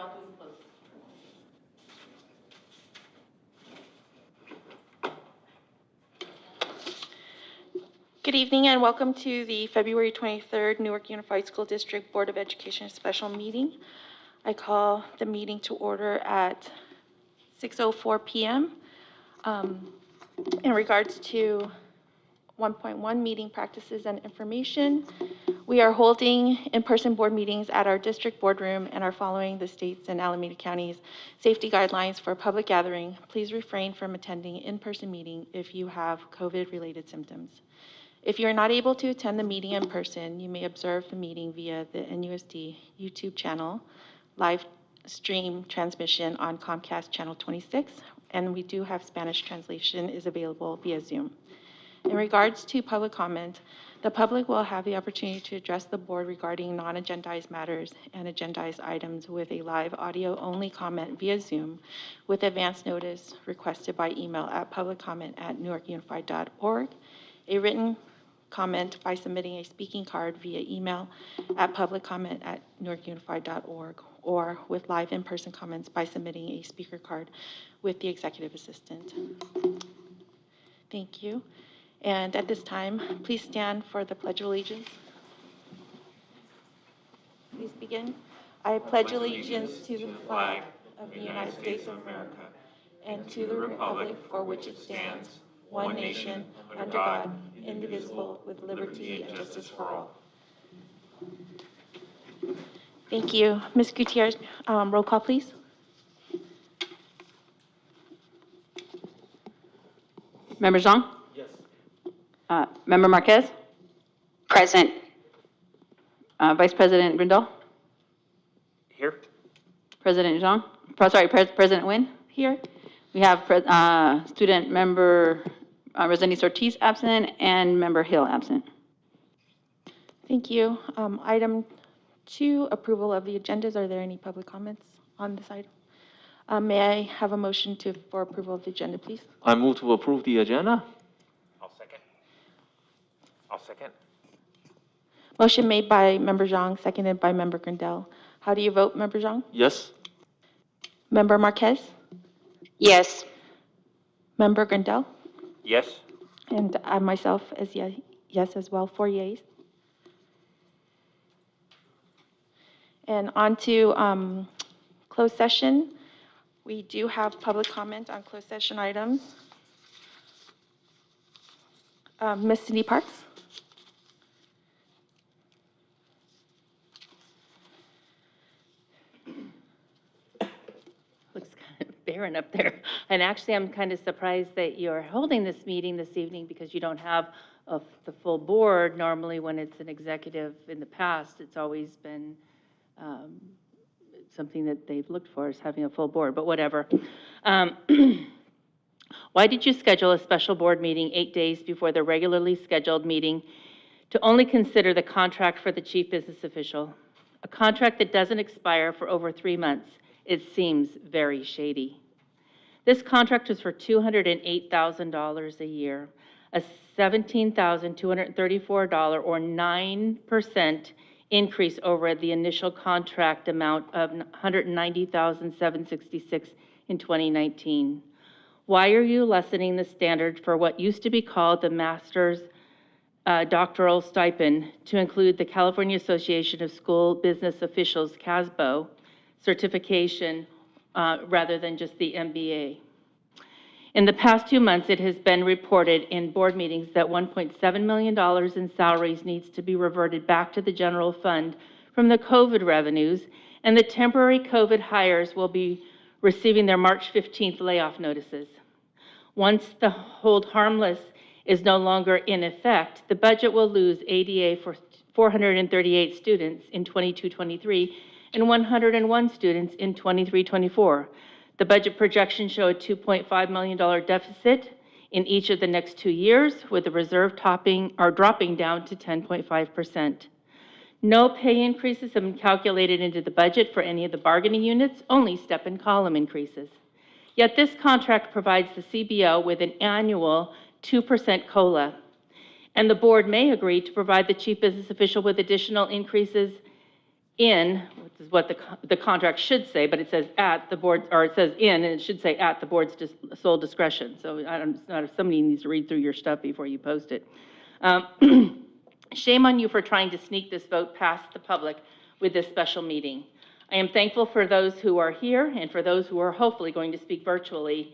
mouth is closed. Good evening and welcome to the February 23rd Newark Unified School District Board of Education special meeting. I call the meeting to order at 6:04 p.m. In regards to 1.1 meeting practices and information, we are holding in-person board meetings at our district boardroom and are following the state's and Alameda County's safety guidelines for public gathering. Please refrain from attending in-person meeting if you have COVID-related symptoms. If you are not able to attend the meeting in person, you may observe the meeting via the NUSD YouTube channel, live stream transmission on Comcast Channel 26, and we do have Spanish translation is available via Zoom. In regards to public comment, the public will have the opportunity to address the board regarding non-agendized matters and agendized items with a live audio-only comment via Zoom with advance notice requested by email at publiccomment@newarkunified.org, a written comment by submitting a speaking card via email at publiccomment@newarkunified.org, or with live in-person comments by submitting a speaker card with the executive assistant. Thank you. And at this time, please stand for the Pledge of Allegiance. Please begin. I pledge allegiance to the flag of the United States of America and to the republic for which it stands, one nation, under God, indivisible, with liberty and justice for all. Thank you. Ms. Gutierrez, roll call, please. Member Zhang? Yes. Member Marquez? Present. Vice President Grindal? Here? President Zhang? President Nguyen? Here. We have student member Rosani Ortiz absent and member Hill absent. Thank you. Item 2, approval of the agendas. Are there any public comments on this item? May I have a motion for approval of the agenda, please? I move to approve the agenda. I'll second. Motion made by Member Zhang, seconded by Member Grindel. How do you vote, Member Zhang? Yes. Member Marquez? Yes. Member Grindel? Yes. And I myself as yes as well, 4 yeas. And on to closed session. We do have public comment on closed session items. Ms. Cindy Parks? Looks kind of barren up there. And actually, I'm kind of surprised that you're holding this meeting this evening because you don't have the full board. Normally, when it's an executive in the past, it's always been something that they've looked for, is having a full board, but whatever. Why did you schedule a special board meeting 8 days before the regularly scheduled meeting to only consider the contract for the chief business official? A contract that doesn't expire for over 3 months. It seems very shady. This contract was for $208,000 a year, a $17,234 or 9% increase over the initial contract amount of $190,766 in 2019. Why are you lessening the standard for what used to be called the master's doctoral stipend to include the California Association of School Business Officials, CASBO, certification rather than just the MBA? In the past 2 months, it has been reported in board meetings that $1.7 million in salaries needs to be reverted back to the general fund from the COVID revenues, and the temporary COVID hires will be receiving their March 15th layoff notices. Once the hold harmless is no longer in effect, the budget will lose ADA for 438 students in 22-23 and 101 students in 23-24. The budget projections show a $2.5 million deficit in each of the next 2 years, with the reserve dropping down to 10.5%. No pay increases have been calculated into the budget for any of the bargaining units, only step and column increases. Yet this contract provides the CBO with an annual 2% COLA, and the board may agree to provide the chief business official with additional increases in, which is what the contract should say, but it says at the board, or it says in, and it should say at the board's sole discretion. So I don't know if somebody needs to read through your stuff before you post it. Shame on you for trying to sneak this vote past the public with this special meeting. I am thankful for those who are here and for those who are hopefully going to speak virtually.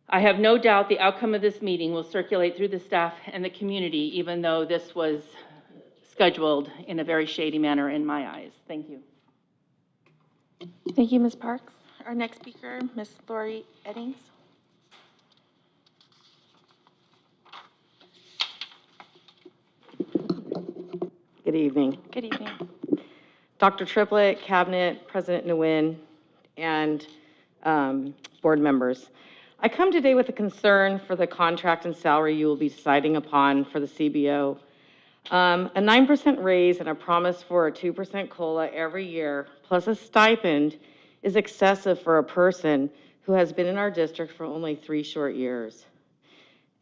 I have no doubt the outcome of this meeting will circulate through the staff and the community, even though this was scheduled in a very shady manner in my eyes. Thank you. Thank you, Ms. Parks. Our next speaker, Ms. Lori Eddings. Good evening. Good evening. Dr. Triplett, Cabinet, President Nguyen, and board members. I come today with a concern for the contract and salary you will be deciding upon for the CBO. A 9% raise and a promise for a 2% COLA every year, plus a stipend, is excessive for a person who has been in our district for only 3 short years.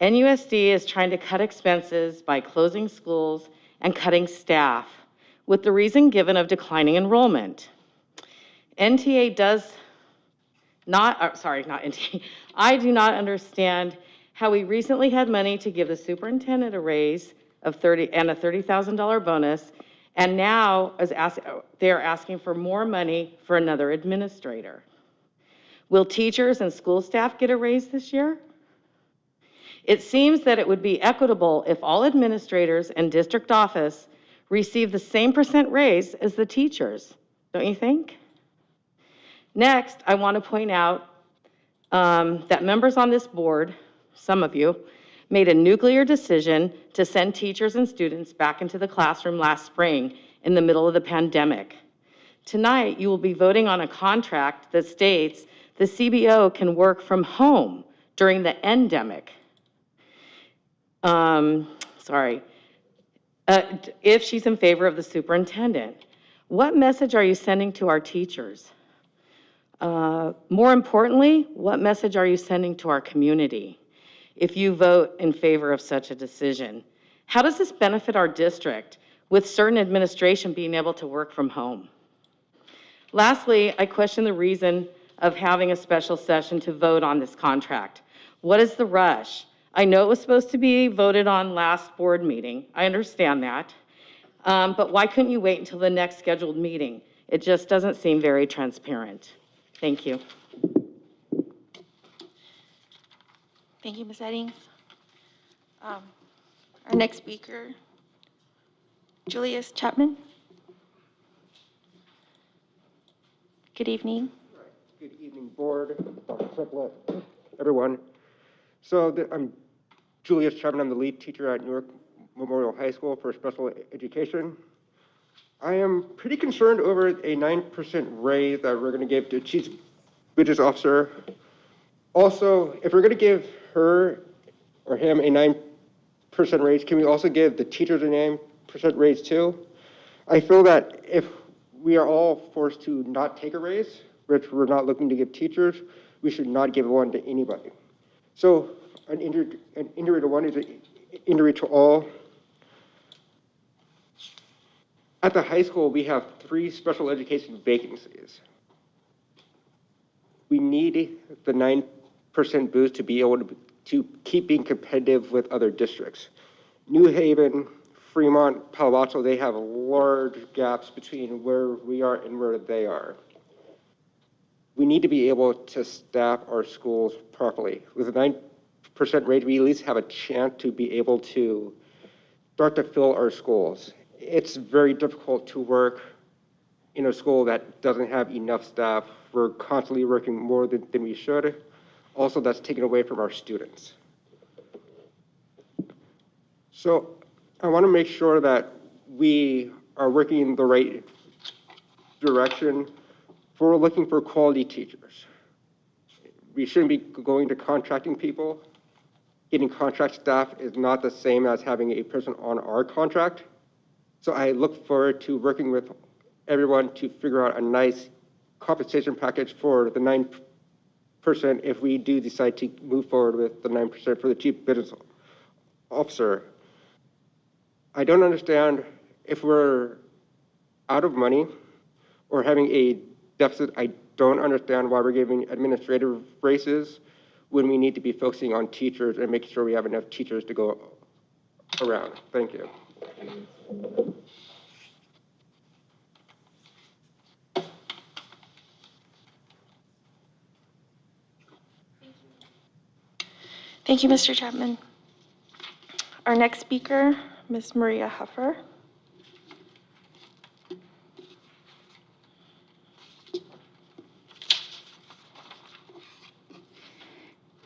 NUSD is trying to cut expenses by closing schools and cutting staff, with the reason given of declining enrollment. NTA does not, not NTA, I do not understand how we recently had money to give the superintendent a raise of a $30,000 bonus, and now they're asking for more money for another administrator. Will teachers and school staff get a raise this year? It seems that it would be equitable if all administrators and district office receive the same % raise as the teachers, don't you think? Next, I want to point out that members on this board, some of you, made a nuclear decision to send teachers and students back into the classroom last spring in the middle of the pandemic. Tonight, you will be voting on a contract that states the CBO can work from home during the endemic. If she's in favor of the superintendent. What message are you sending to our teachers? More importantly, what message are you sending to our community if you vote in favor of such a decision? How does this benefit our district with certain administration being able to work from home? Lastly, I question the reason of having a special session to vote on this contract. What is the rush? I know it was supposed to be voted on last board meeting. I understand that. But why couldn't you wait until the next scheduled meeting? It just doesn't seem very transparent. Thank you. Thank you, Ms. Eddings. Our next speaker, Julius Chapman. Good evening. Good evening, board, Dr. Triplett, everyone. So I'm Julius Chapman. I'm the lead teacher at Newark Memorial High School for special education. I am pretty concerned over a 9% raise that we're going to give to Chief Business Officer. Also, if we're going to give her or him a 9% raise, can we also give the teachers a 9% raise too? I feel that if we are all forced to not take a raise, which we're not looking to give teachers, we should not give one to anybody. So an injury to one is an injury to all. At the high school, we have 3 special education vacancies. We need the 9% boost to be able to keep being competitive with other districts. New Haven, Fremont, Palo Alto, they have large gaps between where we are and where they are. We need to be able to staff our schools properly. With a 9% rate, we at least have a chance to be able to start to fill our schools. It's very difficult to work in a school that doesn't have enough staff. We're constantly working more than we should. Also, that's taken away from our students. So I want to make sure that we are working in the right direction. We're looking for quality teachers. We shouldn't be going to contracting people. Getting contract staff is not the same as having a person on our contract. So I look forward to working with everyone to figure out a nice compensation package for the 9% if we do decide to move forward with the 9% for the Chief Business Officer. I don't understand if we're out of money or having a deficit. I don't understand why we're giving administrative raises when we need to be focusing on teachers and making sure we have enough teachers to go around. Thank you. Thank you, Mr. Chapman. Our next speaker, Ms. Maria Huffer.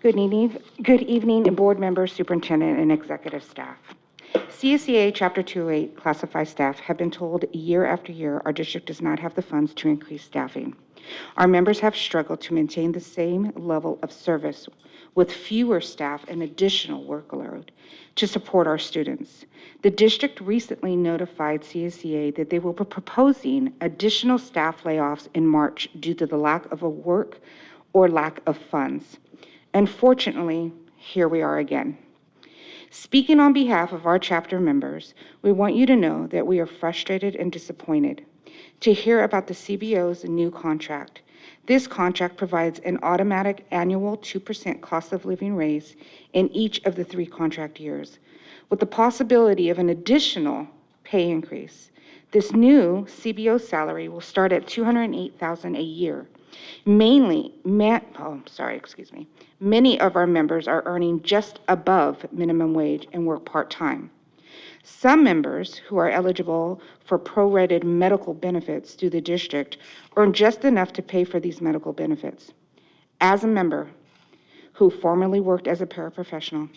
Good evening, board members, superintendent, and executive staff. CSEA Chapter 208 classified staff have been told year after year our district does not have the funds to increase staffing. Our members have struggled to maintain the same level of service with fewer staff and additional workload to support our students. The district recently notified CSEA that they will be proposing additional staff layoffs in March due to the lack of work or lack of funds. Unfortunately, here we are again. Speaking on behalf of our chapter members, we want you to know that we are frustrated and disappointed to hear about the CBO's new contract. This contract provides an automatic annual 2% cost of living raise in each of the 3 contract years, with the possibility of an additional pay increase. This new CBO salary will start at $208,000 a year. Many of our members are earning just above minimum wage and work part-time. Some members who are eligible for prorated medical benefits through the district earn just enough to pay for these medical benefits. As a member who formerly worked as a paraprofessional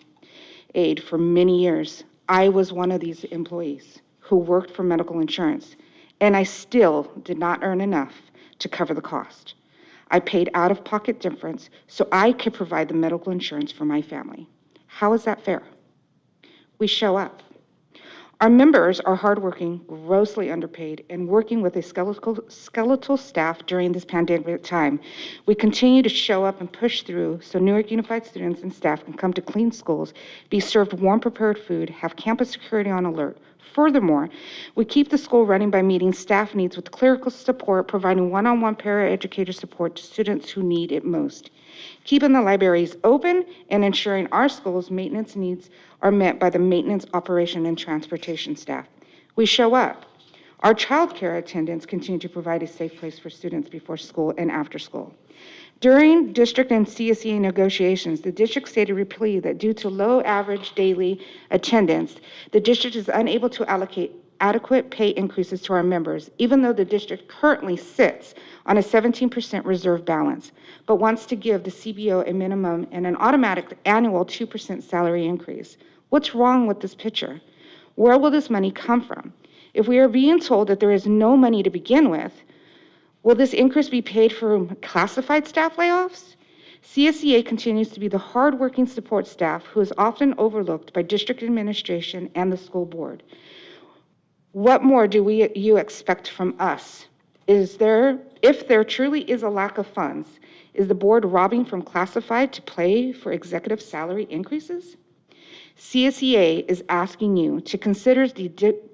aide for many years, I was one of these employees who worked for medical insurance, and I still did not earn enough to cover the cost. I paid out-of-pocket difference so I could provide the medical insurance for my family. How is that fair? We show up. Our members are hardworking, grossly underpaid, and working with a skeletal staff during this pandemic time. We continue to show up and push through so Newark Unified students and staff can come to clean schools, be served warm prepared food, have campus security on alert. Furthermore, we keep the school running by meeting staff needs with clerical support, providing one-on-one paraeducator support to students who need it most, keeping the libraries open, and ensuring our school's maintenance needs are met by the maintenance, operation, and transportation staff. We show up. Our child care attendants continue to provide a safe place for students before school and after school. During district and CSEA negotiations, the district stated repeatedly that due to low average daily attendance, the district is unable to allocate adequate pay increases to our members, even though the district currently sits on a 17% reserve balance, but wants to give the CBO a minimum and an automatic annual 2% salary increase. What's wrong with this picture? Where will this money come from? If we are being told that there is no money to begin with, will this increase be paid for classified staff layoffs? CSEA continues to be the hardworking support staff who is often overlooked by district administration and the school board. What more do you expect from us? If there truly is a lack of funds, is the board robbing from classified to pay for executive salary increases? CSEA is asking you to consider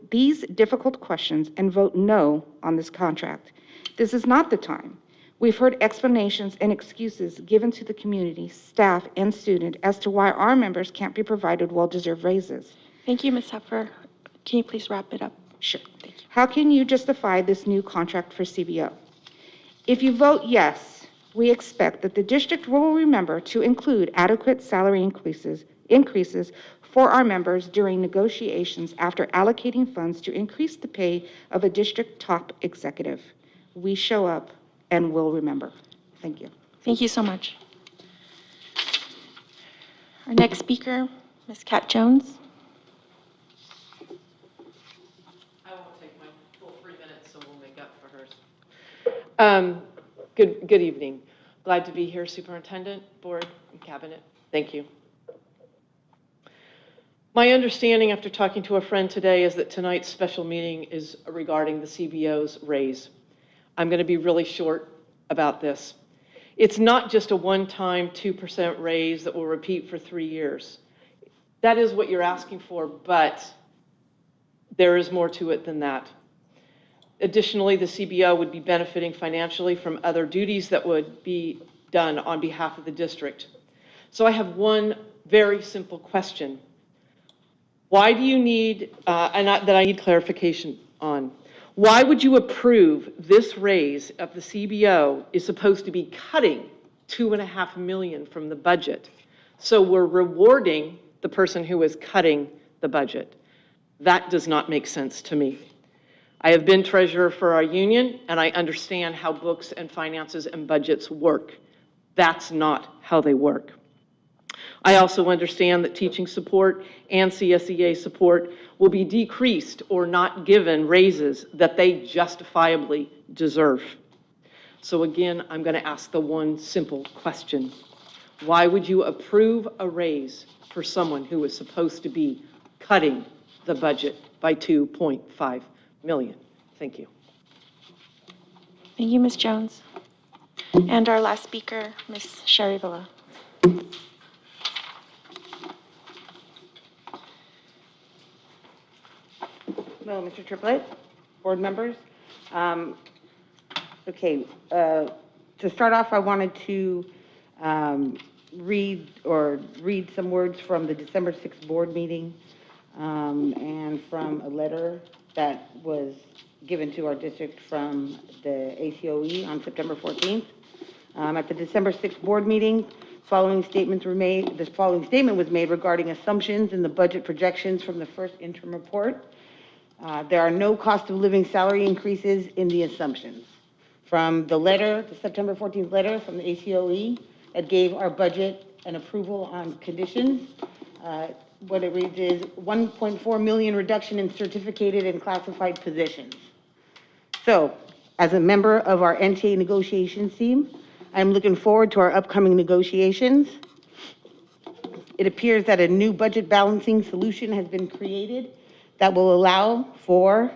these difficult questions and vote no on this contract. This is not the time. We've heard explanations and excuses given to the community, staff, and student as to why our members can't be provided well-deserved raises. Thank you, Ms. Huffer. Can you please wrap it up? Sure. Thank you. How can you justify this new contract for CBO? If you vote yes, we expect that the district will remember to include adequate salary increases for our members during negotiations after allocating funds to increase the pay of a district top executive. We show up and will remember. Thank you. Thank you so much. Our next speaker, Ms. Kat Jones. I won't take my full 3 minutes, so we'll make up for hers. Good evening. Glad to be here, Superintendent, Board, and Cabinet. Thank you. My understanding after talking to a friend today is that tonight's special meeting is regarding the CBO's raise. I'm going to be really short about this. It's not just a one-time 2% raise that will repeat for 3 years. That is what you're asking for, but there is more to it than that. Additionally, the CBO would be benefiting financially from other duties that would be done on behalf of the district. So I have one very simple question. Why do you need, that I need clarification on? Why would you approve this raise if the CBO is supposed to be cutting $2.5 million from the budget? So we're rewarding the person who is cutting the budget. That does not make sense to me. I have been treasurer for our union, and I understand how books and finances and budgets work. That's not how they work. I also understand that teaching support and CSEA support will be decreased or not given raises that they justifiably deserve. So again, I'm going to ask the one simple question. Why would you approve a raise for someone who is supposed to be cutting the budget by $2.5 million? Thank you. Thank you, Ms. Jones. And our last speaker, Ms. Sherry Villa. Hello, Mr. Triplett, board members. Okay, to start off, I wanted to read some words from the December 6th board meeting and from a letter that was given to our district from the ACOE on September 14th. At the December 6th board meeting, the following statement was made regarding assumptions in the budget projections from the first interim report. There are no cost of living salary increases in the assumptions. From the letter, the September 14th letter from the ACOE that gave our budget an approval on conditions, what it reads is 1.4 million reduction in certificated and classified positions. So, as a member of our NTA negotiations team, I'm looking forward to our upcoming negotiations. It appears that a new budget balancing solution has been created that will allow for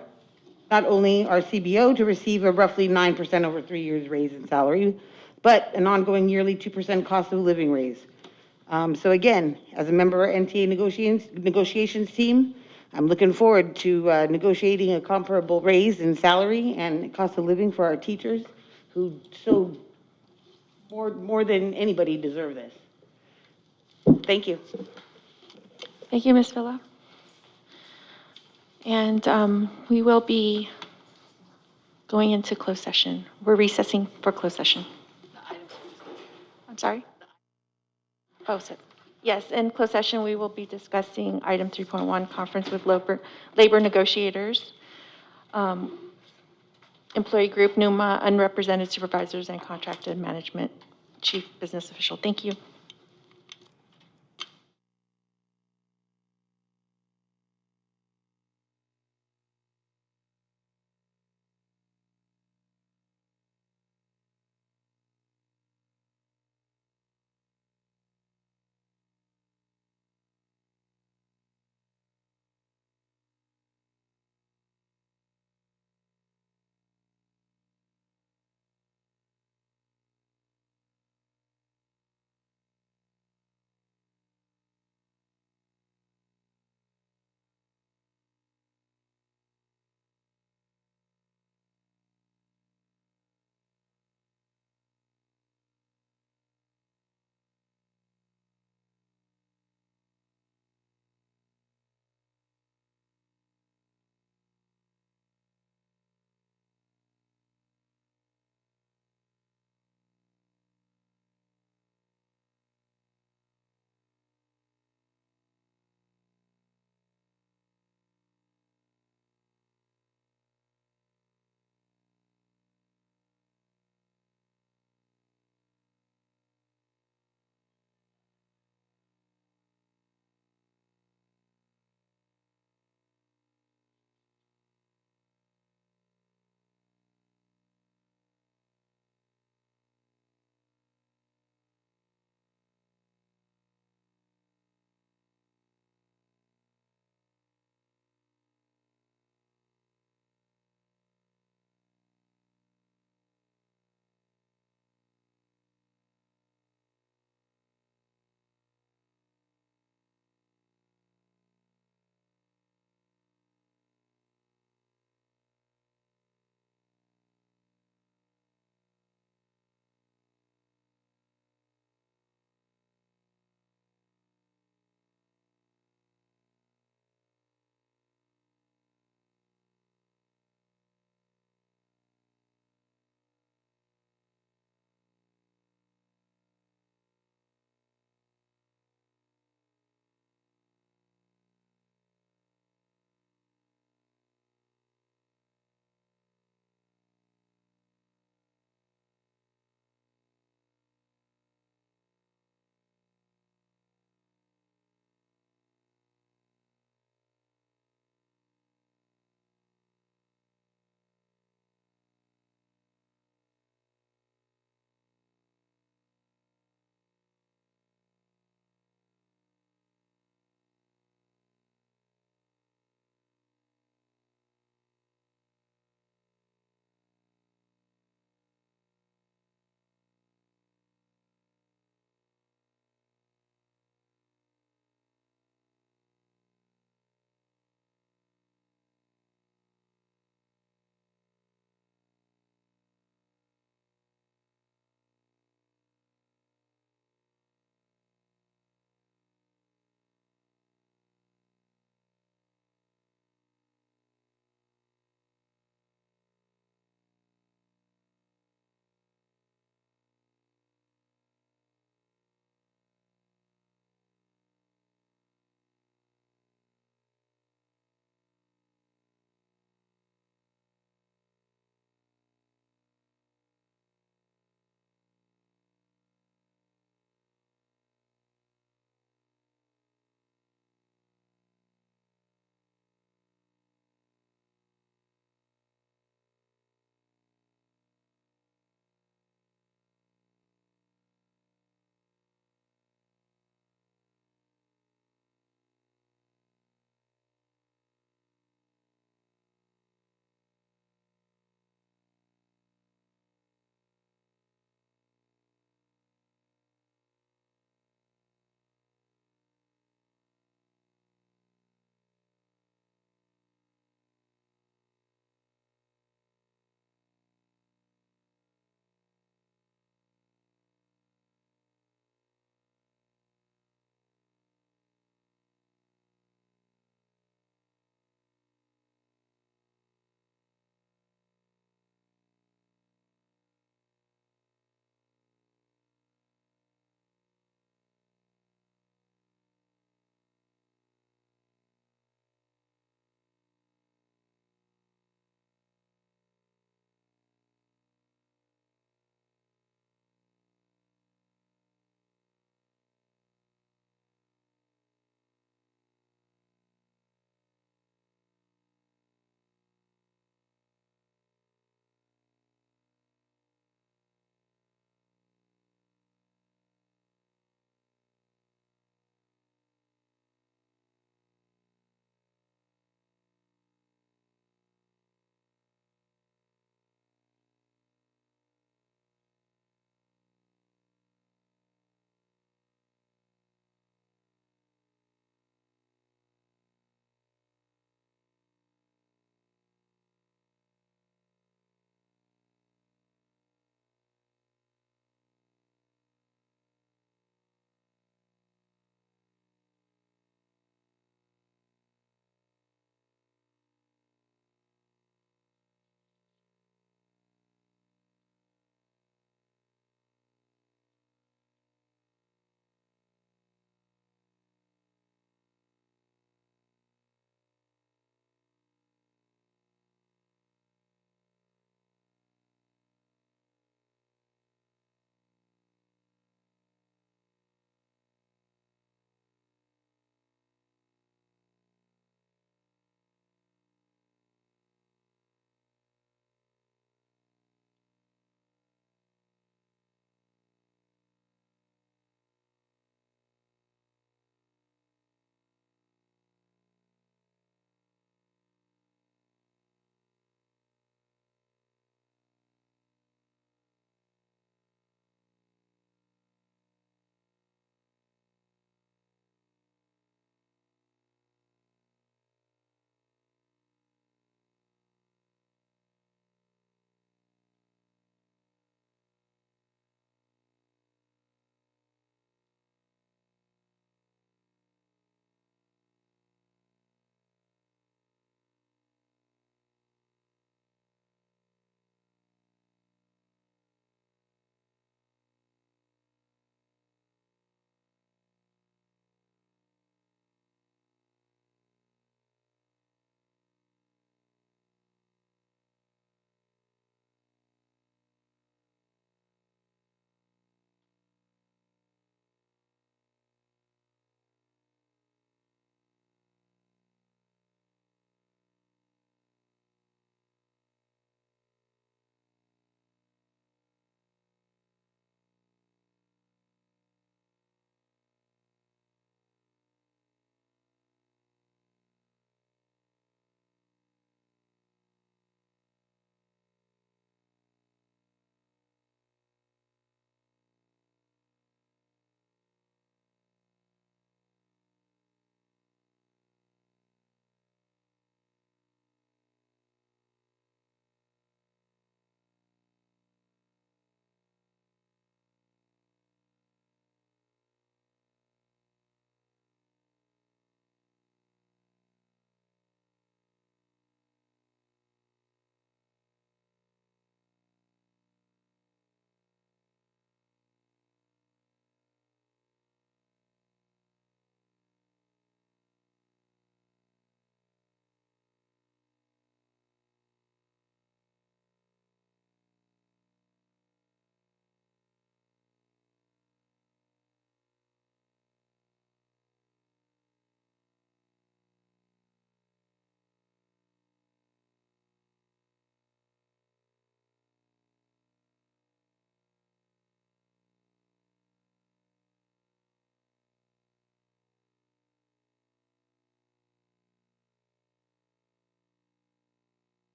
not only our CBO to receive a roughly 9% over 3 years raise in salary, but an ongoing yearly 2% cost of living raise. So again, as a member of our NTA negotiations team, I'm looking forward to negotiating a comparable raise in salary and cost of living for our teachers who so more than anybody deserve this. Thank you. Thank you, Ms. Villa. And we will be going into closed session. We're recessing for closed session. I'm sorry? Oh, so, yes, in closed session, we will be discussing item 3.1, conference with labor negotiators, employee group, NUMA, unrepresented supervisors, and contracted management chief business official. Thank you.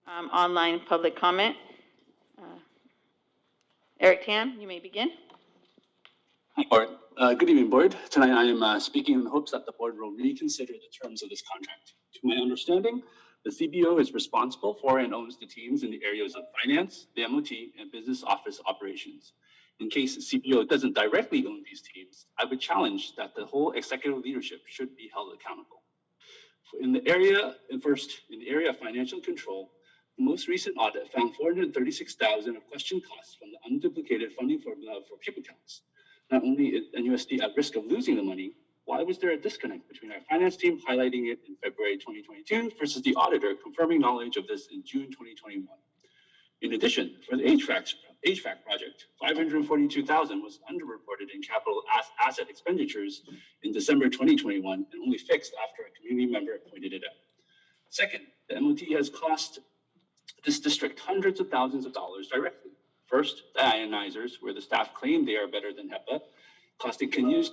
online public comment. Uh, Eric Tam, you may begin. Hi, Board. Good evening, Board. Tonight I am speaking in the hopes that the Board will reconsider the terms of this contract. To my understanding, the CBO is responsible for and owns the teams in the areas of finance, the MOT, and business office operations. In case the CBO doesn't directly own these teams, I would challenge that the whole executive leadership should be held accountable. In the area of financial control, the most recent audit found $436,000 of question costs from the unduplicated funding formula for pupil counts. Not only is NUSD at risk of losing the money, why was there a disconnect between our finance team highlighting it in February 2022 versus the auditor confirming knowledge of this in June 2021? In addition, for the HVAC project, $542,000 was underreported in capital asset expenditures in December 2021 and only fixed after a community member pointed it out. Second, the MOT has cost this district hundreds of thousands of dollars directly. First, the ionizers, where the staff claim they are better than HEPA, costing continuous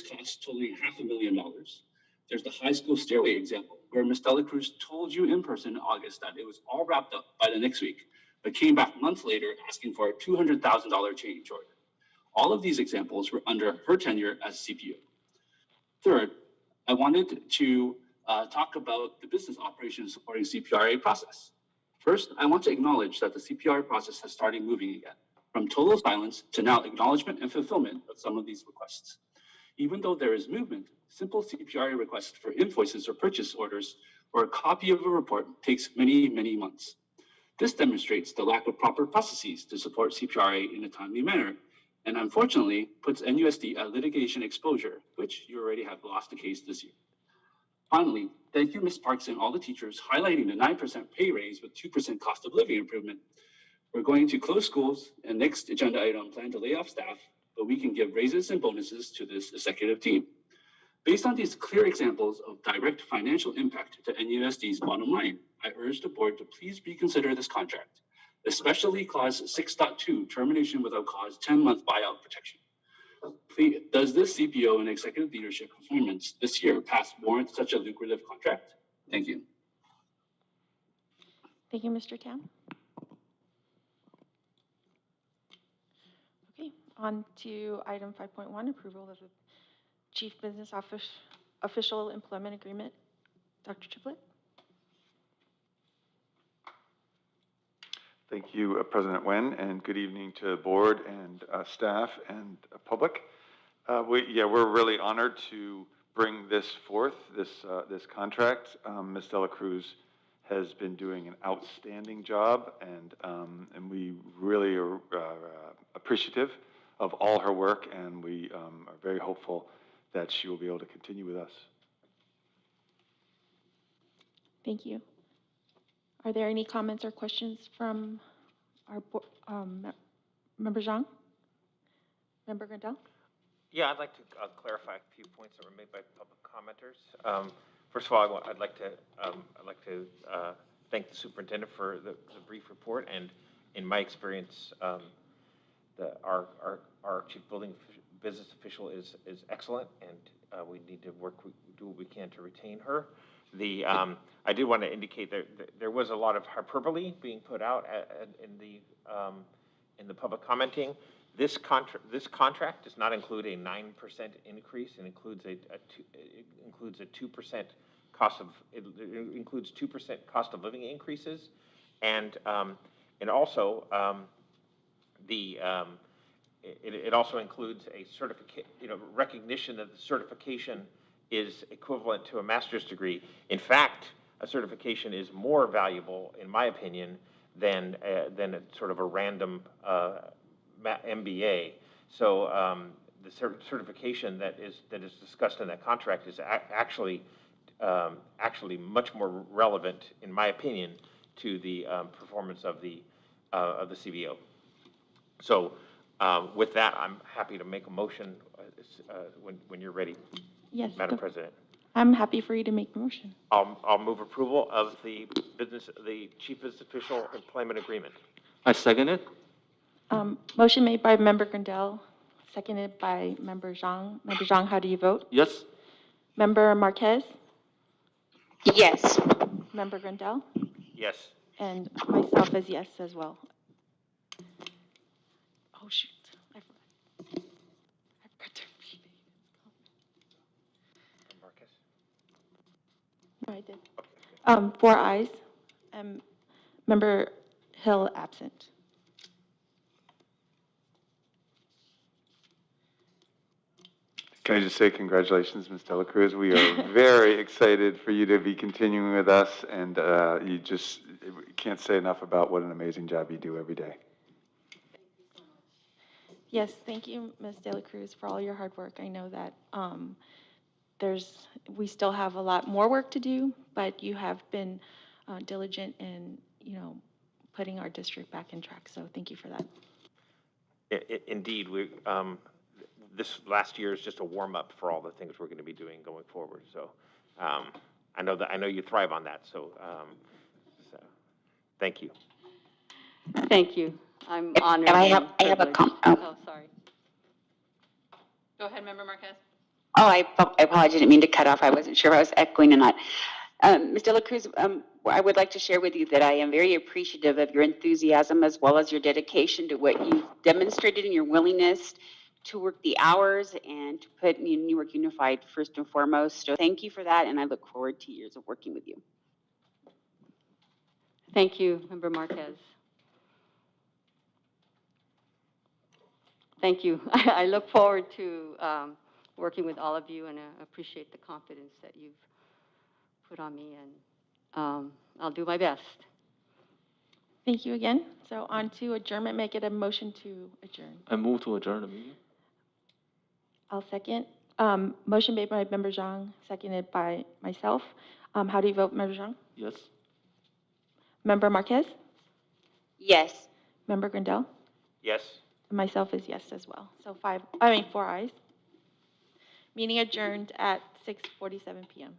costs totaling $500,000. There's the high school stairway example, where Ms. Dela Cruz told you in person in August that it was all wrapped up by the next week, but came back months later asking for a $200,000 change order. All of these examples were under her tenure as CPO. Third, I wanted to talk about the business operations supporting CPRA process. First, I want to acknowledge that the CPRA process has started moving again, from total silence to now acknowledgement and fulfillment of some of these requests. Even though there is movement, simple CPRA requests for invoices or purchase orders or a copy of a report takes many, many months. This demonstrates the lack of proper processes to support CPRA in a timely manner, and unfortunately puts NUSD at litigation exposure, which you already have lost a case this year. Finally, thank you, Ms. Parks and all the teachers, highlighting the 9% pay raise with 2% cost of living improvement. We're going to close schools and next agenda item plan to lay off staff, but we can give raises and bonuses to this executive team. Based on these clear examples of direct financial impact to NUSD's bottom line, I urge the board to please reconsider this contract, especially clause 6.2, termination without cause, 10-month buyout protection. Please, does this CPO and executive leadership performance this year warrant such a lucrative contract? Thank you. Thank you, Mr. Tam. Okay, on to item 5.1, approval of the Chief Business Official Employment Agreement. Dr. Triplett? Thank you, President Nguyen, and good evening to the board and staff and public. We're really honored to bring this forth, this contract. Ms. Dela Cruz has been doing an outstanding job, and we really are appreciative of all her work, and we are very hopeful that she will be able to continue with us. Thank you. Are there any comments or questions from our Member Zhang? Member Grandal? Yeah, I'd like to clarify a few points that were made by public commenters. First of all, I'd like to thank the superintendent for the brief report. And in my experience, our chief business official is excellent, and we need to do what we can to retain her. I did want to indicate that there was a lot of hyperbole being put out in the public commenting. This contract does not include a 9% increase. It includes a 2% includes 2% cost of living increases, and also it also includes a recognition that the certification is equivalent to a master's degree. In fact, a certification is more valuable, in my opinion, than a sort of a random MBA. So the certification that is discussed in that contract is actually much more relevant, in my opinion, to the performance of the CBO. So with that, I'm happy to make a motion when you're ready. Yes, Madam President. I'm happy for you to make the motion. I'll move approval of the Chief Business Official Employment Agreement. I second it. Motion made by Member Grandal, seconded by Member Zhang. Member Zhang, how do you vote? Yes. Member Marquez? Yes. Member Grandal? Yes. And myself is yes as well. Oh, shoot. I forgot. I forgot to read it. Marcus? No, I did. Okay, good. 4 ayes. Member Hill absent. Can I just say congratulations, Ms. Dela Cruz? We are very excited for you to be continuing with us, and you just can't say enough about what an amazing job you do every day. Yes, thank you, Ms. De La Cruz, for all your hard work. I know that we still have a lot more work to do, but you have been diligent in, putting our district back in track. So thank you for that. Indeed, this last year is just a warm-up for all the things we're going to be doing going forward. So I know you thrive on that. So thank you. Thank you. I'm honored. And I and have a privileged. Oh, sorry. Go ahead, Member Marquez. Oh, I apologize. I didn't mean to cut off. I wasn't sure if I was echoing or not. Ms. De La Cruz, I would like to share with you that I am very appreciative of your enthusiasm as well as your dedication to what you've demonstrated and your willingness to work the hours and to put Newark Unified first and foremost. So thank you for that, and I look forward to years of working with you. Thank you, Member Marquez. Thank you. I look forward to working with all of you, and I appreciate the confidence that you've put on me, and I'll do my best. Thank you again. So on to adjournment. Make it a motion to adjourn. I move to adjourn the meeting. I'll second. Motion made by Member Zhang, seconded by myself. How do you vote, Member Zhang? Yes. Member Marquez? Yes. Member Grindel? Yes? And myself is yes as well. So 4 ayes. Meeting adjourned at 6:47 p.m.